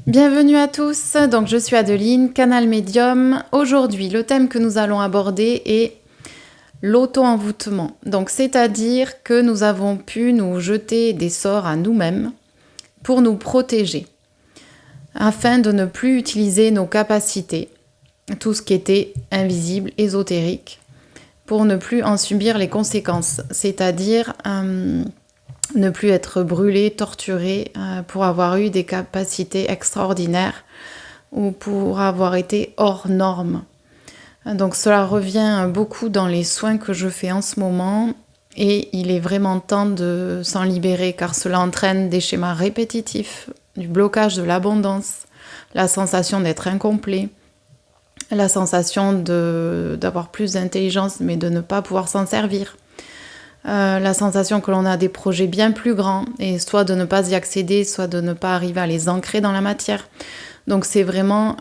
Bienvenue à tous, donc je suis Adeline, Canal Médium. Aujourd'hui, le thème que nous allons aborder est l'auto-envoûtement. Donc, c'est-à-dire que nous avons pu nous jeter des sorts à nous-mêmes pour nous protéger, afin de ne plus utiliser nos capacités, tout ce qui était invisible, ésotérique, pour ne plus en subir les conséquences, c'est-à-dire ne plus être brûlé, torturé pour avoir eu des capacités extraordinaires ou pour avoir été hors norme. Donc cela revient beaucoup dans les soins que je fais en ce moment et il est vraiment temps de s'en libérer car cela entraîne des schémas répétitifs, du blocage de l'abondance, la sensation d'être incomplet, la sensation d'avoir plus d'intelligence mais de ne pas pouvoir s'en servir. La sensation que l'on a des projets bien plus grands et soit de ne pas y accéder, soit de ne pas arriver à les ancrer dans la matière. Donc c'est vraiment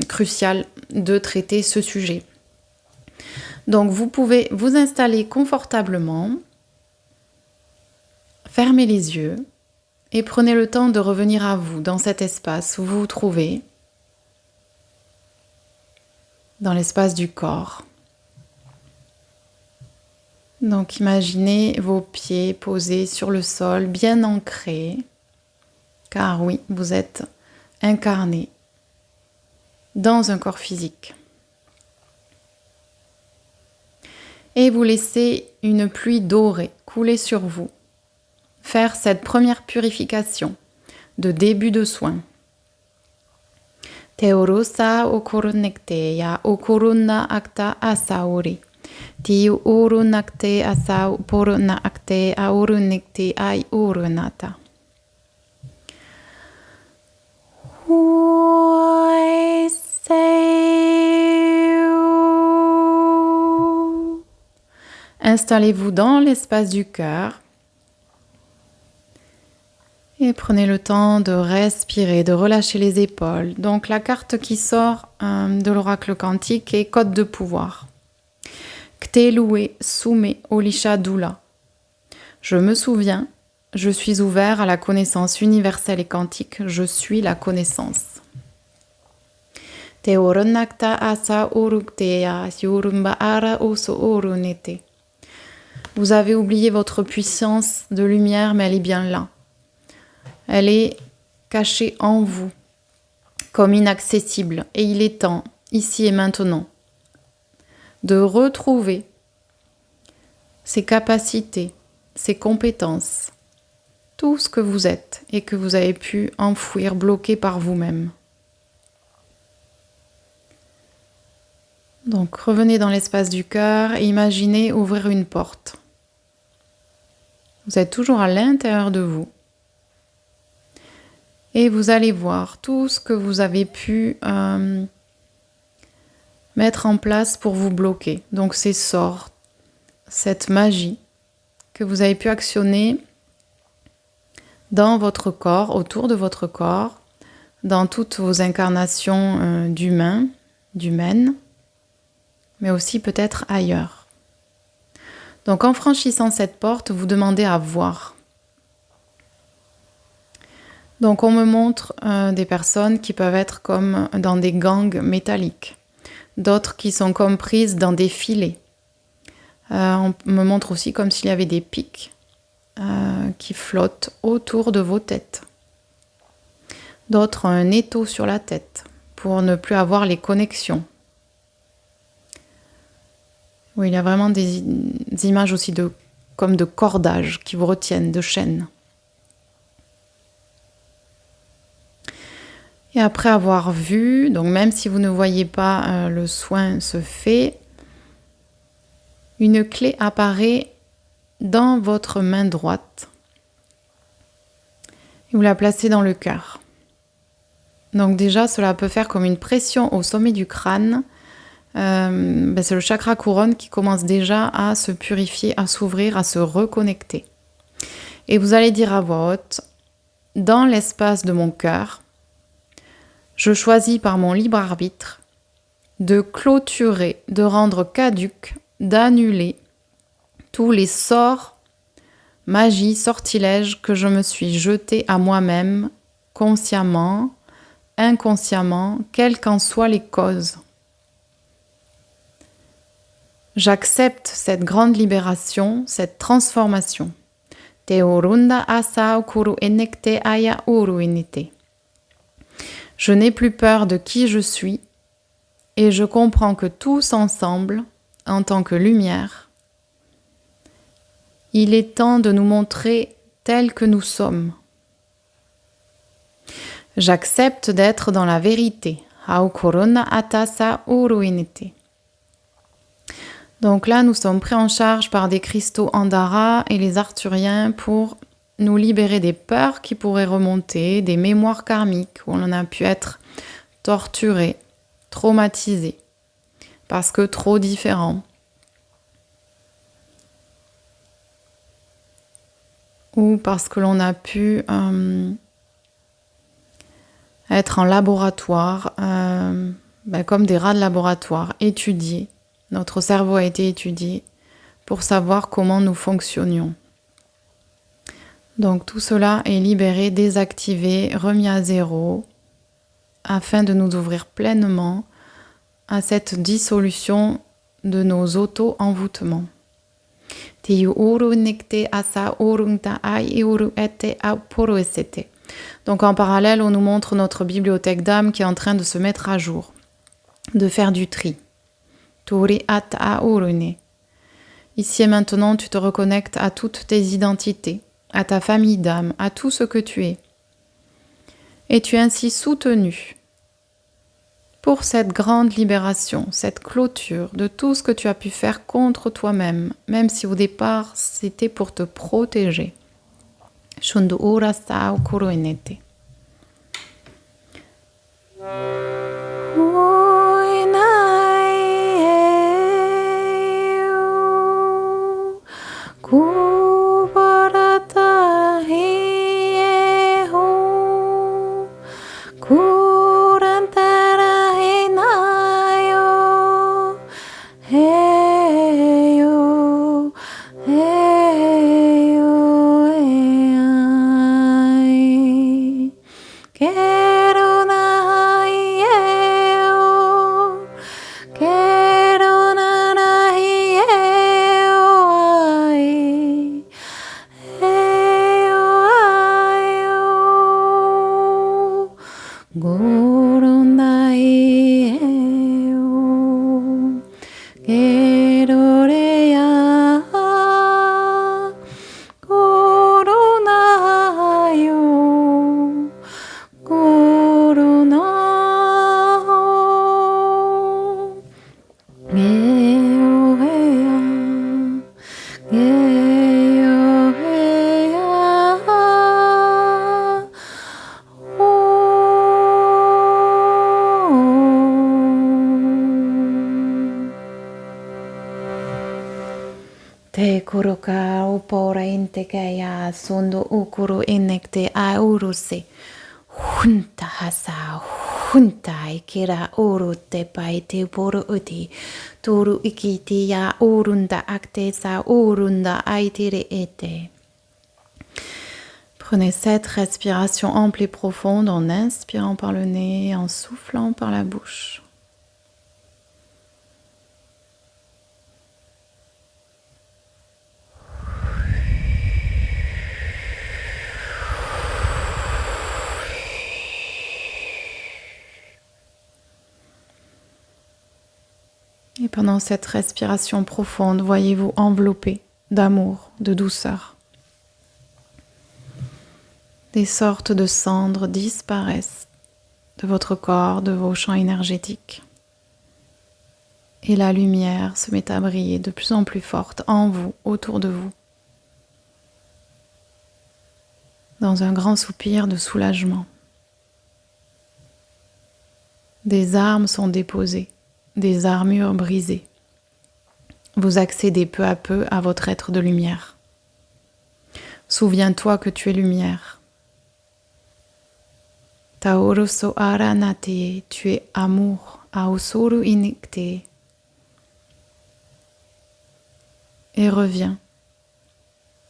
crucial de traiter ce sujet. Donc vous pouvez vous installer confortablement, fermez les yeux et prenez le temps de revenir à vous dans cet espace où vous vous trouvez, dans l'espace du corps. Donc imaginez vos pieds posés sur le sol, bien ancrés, car oui, vous êtes incarné dans un corps physique. Et vous laissez une pluie dorée couler sur vous, faire cette première purification de début de soin. Teorosa okorunekteya okoruna akta asaori. Tiu urunakte asau poruna akte aurunekte ai urunata. Installez-vous dans l'espace du cœur et prenez le temps de respirer, de relâcher les épaules. Donc la carte qui sort de l'oracle quantique est code de pouvoir. Ktelue sume olisha dula. Je me souviens, je suis ouvert à la connaissance universelle et quantique, je suis la connaissance. Teoronakta asa urukteya yurumba ara oso orunete. Vous avez oublié votre puissance de lumière, mais elle est bien là. Elle est cachée en vous, comme inaccessible. Et il est temps, ici et maintenant, de retrouver ses capacités, ses compétences, tout ce que vous êtes et que vous avez pu enfouir, bloquer par vous-même. Donc revenez dans l'espace du cœur et imaginez ouvrir une porte. Vous êtes toujours à l'intérieur de vous. Et vous allez voir tout ce que vous avez pu mettre en place pour vous bloquer. Donc ces sorts, cette magie que vous avez pu actionner dans votre corps, autour de votre corps, dans toutes vos incarnations d'humains, d'humaines, mais aussi peut-être ailleurs. Donc en franchissant cette porte, vous demandez à voir. Donc on me montre des personnes qui peuvent être comme dans des gangs métalliques, d'autres qui sont comme prises dans des filets. On me montre aussi comme s'il y avait des pics qui flottent autour de vos têtes. D'autres un étau sur la tête pour ne plus avoir les connexions. Oui, il y a vraiment des images aussi comme de cordages qui vous retiennent, de chaînes. Et après avoir vu, donc même si vous ne voyez pas le soin se fait, une clé apparaît dans votre main droite. Et vous la placez dans le cœur. Donc déjà, cela peut faire comme une pression au sommet du crâne. C'est le chakra couronne qui commence déjà à se purifier, à s'ouvrir, à se reconnecter. Et vous allez dire à voix haute, dans l'espace de mon cœur, je choisis par mon libre arbitre de clôturer, de rendre caduc, d'annuler tous les sorts, magies, sortilèges que je me suis jeté à moi-même consciemment, inconsciemment, quelles qu'en soient les causes. J'accepte cette grande libération, cette transformation. Te urunda asa ukuru enekte aya uru inite. Je n'ai plus peur de qui je suis et je comprends que tous ensemble, en tant que lumière, il est temps de nous montrer tels que nous sommes. J'accepte d'être dans la vérité. Haukuruna atasa uru inite. Donc là, nous sommes pris en charge par des cristaux Andara et les Arthuriens pour nous libérer des peurs qui pourraient remonter, des mémoires karmiques où on a pu être torturé, traumatisé, parce que trop différent. Ou parce que l'on a pu être en laboratoire, comme des rats de laboratoire, étudiés. Notre cerveau a été étudié pour savoir comment nous fonctionnions. Donc tout cela est libéré, désactivé, remis à zéro, afin de nous ouvrir pleinement à cette dissolution de nos auto-envoûtements. Donc en parallèle, on nous montre notre bibliothèque d'âme qui est en train de se mettre à jour, de faire du tri. Ici et maintenant, tu te reconnectes à toutes tes identités, à ta famille d'âme, à tout ce que tu es. Et tu es ainsi soutenu pour cette grande libération, cette clôture de tout ce que tu as pu faire contre toi-même, même si au départ, c'était pour te protéger. Shundu ura sa ukuru enete. Te kuruka upora intekeya sundu ukuru inekte auruse. Hunta hasa, hunta ikira uru te pai te poru uti. Turu ikiti ya urunda akte sa urunda aitire ete. Prenez cette respiration ample et profonde en inspirant par le nez et en soufflant par la bouche. Et pendant cette respiration profonde, voyez-vous enveloppé d'amour, de douceur. Des sortes de cendres disparaissent de votre corps, de vos champs énergétiques. Et la lumière se met à briller de plus en plus forte en vous, autour de vous. Dans un grand soupir de soulagement. Des armes sont déposées. Des armures brisées. Vous accédez peu à peu à votre être de lumière. Souviens-toi que tu es lumière. Taoroso aranate, tu es amour, aosoru inikte. Et reviens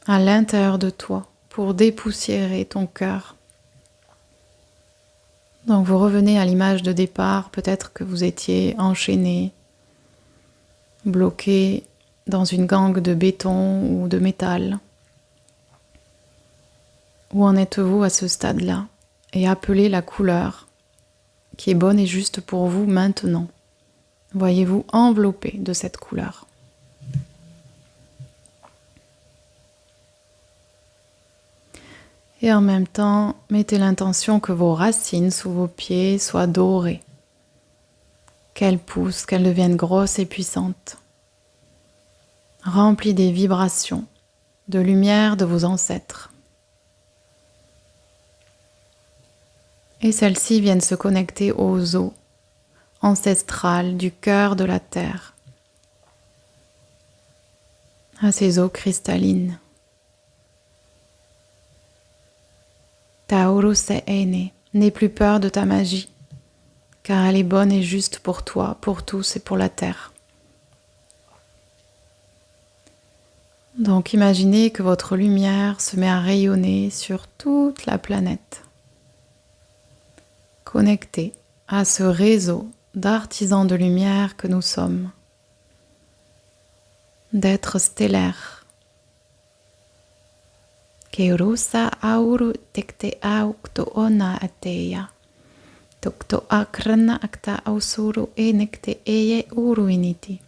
à l'intérieur de toi pour dépoussiérer ton cœur Donc vous revenez à l'image de départ, peut-être que vous étiez enchaîné, bloqué dans une gangue de béton ou de métal. Où en êtes-vous à ce stade-là? Et appelez la couleur qui est bonne et juste pour vous maintenant. Voyez-vous enveloppé de cette couleur. Et en même temps, mettez l'intention que vos racines sous vos pieds soient dorées, qu'elles poussent, qu'elles deviennent grosses et puissantes, remplies des vibrations, de lumière de vos ancêtres. Et celles-ci viennent se connecter aux eaux ancestrales du cœur de la terre, à ces eaux cristallines. Taurus Ene, n'aie plus peur de ta magie, car elle est bonne et juste pour toi, pour tous et pour la terre. Donc imaginez que votre lumière se met à rayonner sur toute la planète, connectée à ce réseau d'artisans de lumière que nous sommes, d'êtres stellaires. Keurusa auru tekte aukto ona ateya, tokto akrana akta ausuru enekte eye uruiniti.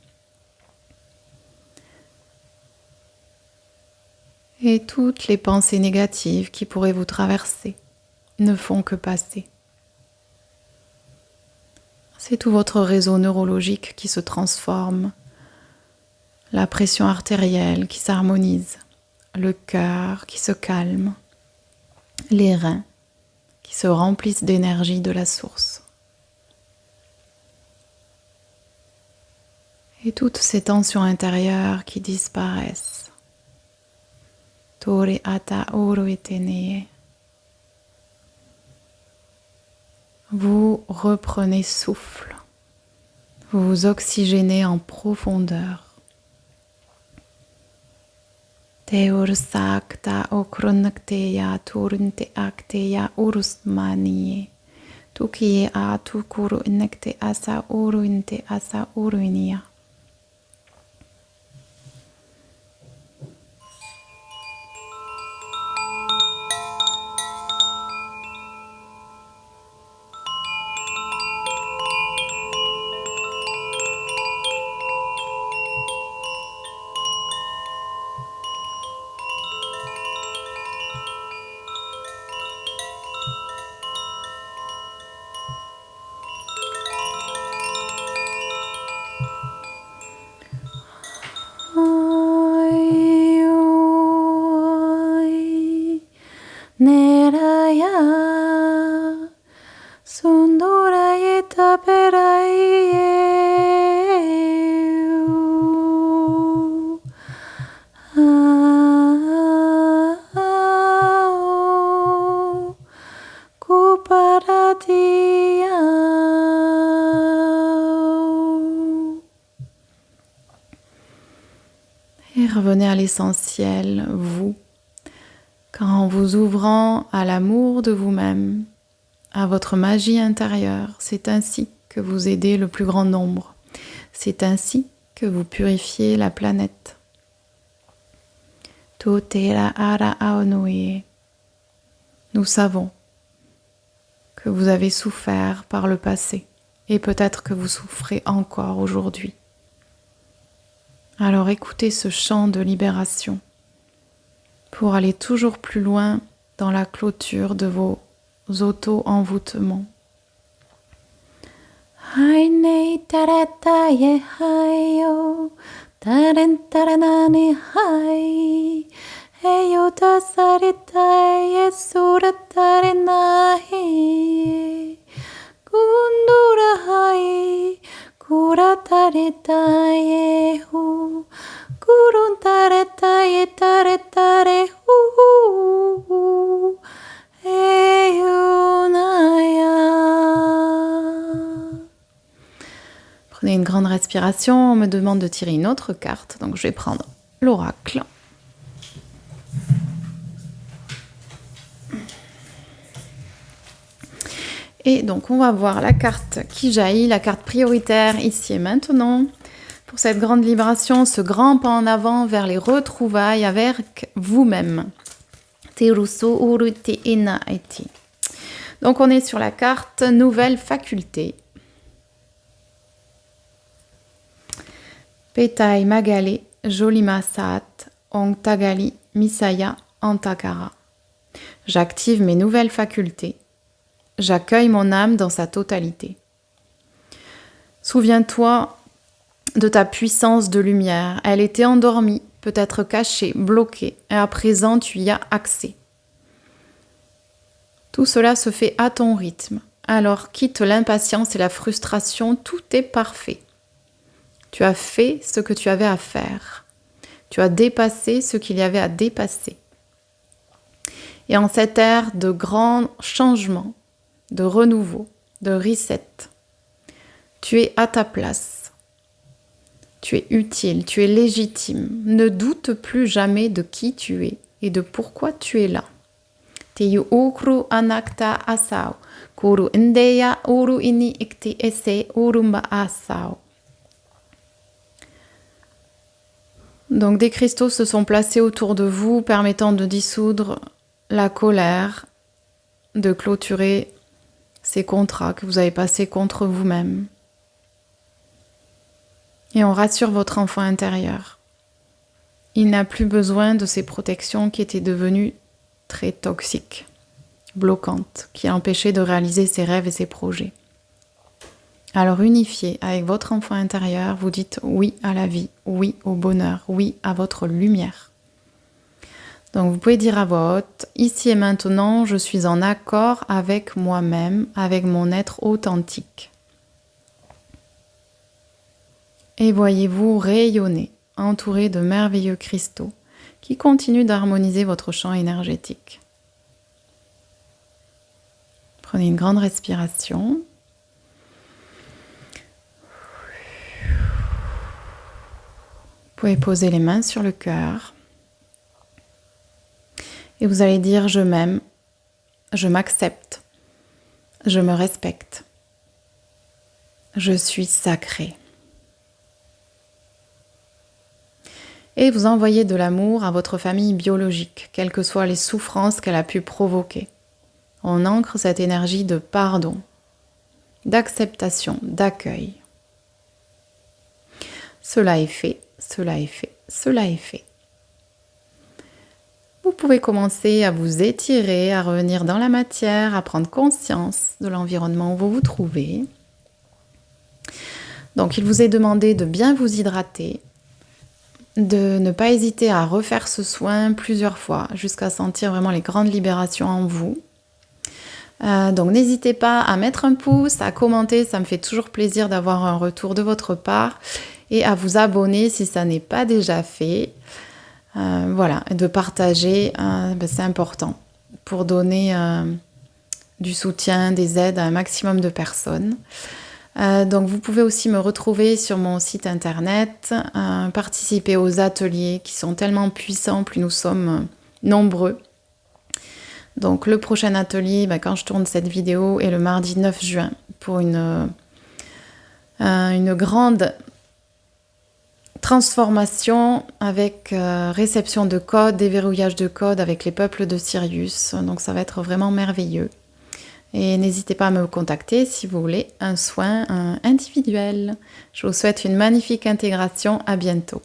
Et toutes les pensées négatives qui pourraient vous traverser ne font que passer. C'est tout votre réseau neurologique qui se transforme, la pression artérielle qui s'harmonise, le cœur qui se calme, les reins qui se remplissent d'énergie de la source. Et toutes ces tensions intérieures qui disparaissent. Tori ata oro etenee. Vous reprenez souffle, vous vous oxygénez en profondeur. Teursakta okronakteya turunte akteya urusmanie. Tukie a tukuru inekte asa uruinte asa uruinia. Neraya Sundurayeta Perayu Kuparadia. Et revenez à l'essentiel, vous. En vous ouvrant à l'amour de vous-même, à votre magie intérieure, c'est ainsi que vous aidez le plus grand nombre. C'est ainsi que vous purifiez la planète. Nous savons que vous avez souffert par le passé et peut-être que vous souffrez encore aujourd'hui. Alors écoutez ce chant de libération pour aller toujours plus loin dans la clôture de vos auto-envoûtements. Hainei tarataye hayo, tarantaranane hai, heyo tasaritaye suratarenahi, kundura hai, kurataritaye hu, kuruntaretaye taretare hu, eyunaya. Prenez une grande respiration, on me demande de tirer une autre carte, donc je vais prendre l'oracle. Et donc, on va voir la carte qui jaillit, la carte prioritaire ici et maintenant. Pour cette grande libération, ce grand pas en avant vers les retrouvailles avec vous-même. Donc, on est sur la carte nouvelle faculté. Petai Magale, Jolima Saat, Ong Tagali, Misaya, Antakara. J'active mes nouvelles facultés. J'accueille mon âme dans sa totalité. Souviens-toi de ta puissance de lumière. Elle était endormie, peut-être cachée, bloquée, et à présent tu y as accès. Tout cela se fait à ton rythme. Alors quitte l'impatience et la frustration, tout est parfait. Tu as fait ce que tu avais à faire. Tu as dépassé ce qu'il y avait à dépasser. Et en cette ère de grands changements, de renouveau, de reset, tu es à ta place. Tu es utile, tu es légitime. Ne doute plus jamais de qui tu es et de pourquoi tu es là. Teyu okru anakta asao, kuru indeya uru ini ikti ese urumba asao. Donc des cristaux se sont placés autour de vous, permettant de dissoudre la colère, de clôturer ces contrats que vous avez passés contre vous-même. Et on rassure votre enfant intérieur. Il n'a plus besoin de ces protections qui étaient devenues très toxiques, bloquantes, qui empêchaient de réaliser ses rêves et ses projets. Alors unifié avec votre enfant intérieur, vous dites oui à la vie, oui au bonheur, oui à votre lumière. Donc vous pouvez dire à voix haute, ici et maintenant, je suis en accord avec moi-même, avec mon être authentique. Et voyez-vous rayonner, entouré de merveilleux cristaux qui continuent d'harmoniser votre champ énergétique. Prenez une grande respiration. Vous pouvez poser les mains sur le cœur. Et vous allez dire « Je m'aime, je m'accepte, je me respecte, je suis sacré ». Et vous envoyez de l'amour à votre famille biologique, quelles que soient les souffrances qu'elle a pu provoquer. On ancre cette énergie de pardon, d'acceptation, d'accueil. Cela est fait, cela est fait, cela est fait. Vous pouvez commencer à vous étirer, à revenir dans la matière, à prendre conscience de l'environnement où vous vous trouvez. Donc, il vous est demandé de bien vous hydrater, de ne pas hésiter à refaire ce soin plusieurs fois jusqu'à sentir vraiment les grandes libérations en vous. Donc, n'hésitez pas à mettre un pouce, à commenter, ça me fait toujours plaisir d'avoir un retour de votre part et à vous abonner si ça n'est pas déjà fait. Voilà, de partager, c'est important pour donner du soutien, des aides à un maximum de personnes. Donc vous pouvez aussi me retrouver sur mon site internet, participer aux ateliers qui sont tellement puissants, plus nous sommes nombreux. Donc le prochain atelier, quand je tourne cette vidéo, est le mardi 9 juin pour une grande transformation avec réception de codes, déverrouillage de codes avec les peuples de Sirius. Donc ça va être vraiment merveilleux. Et n'hésitez pas à me contacter si vous voulez un soin individuel. Je vous souhaite une magnifique intégration. À bientôt.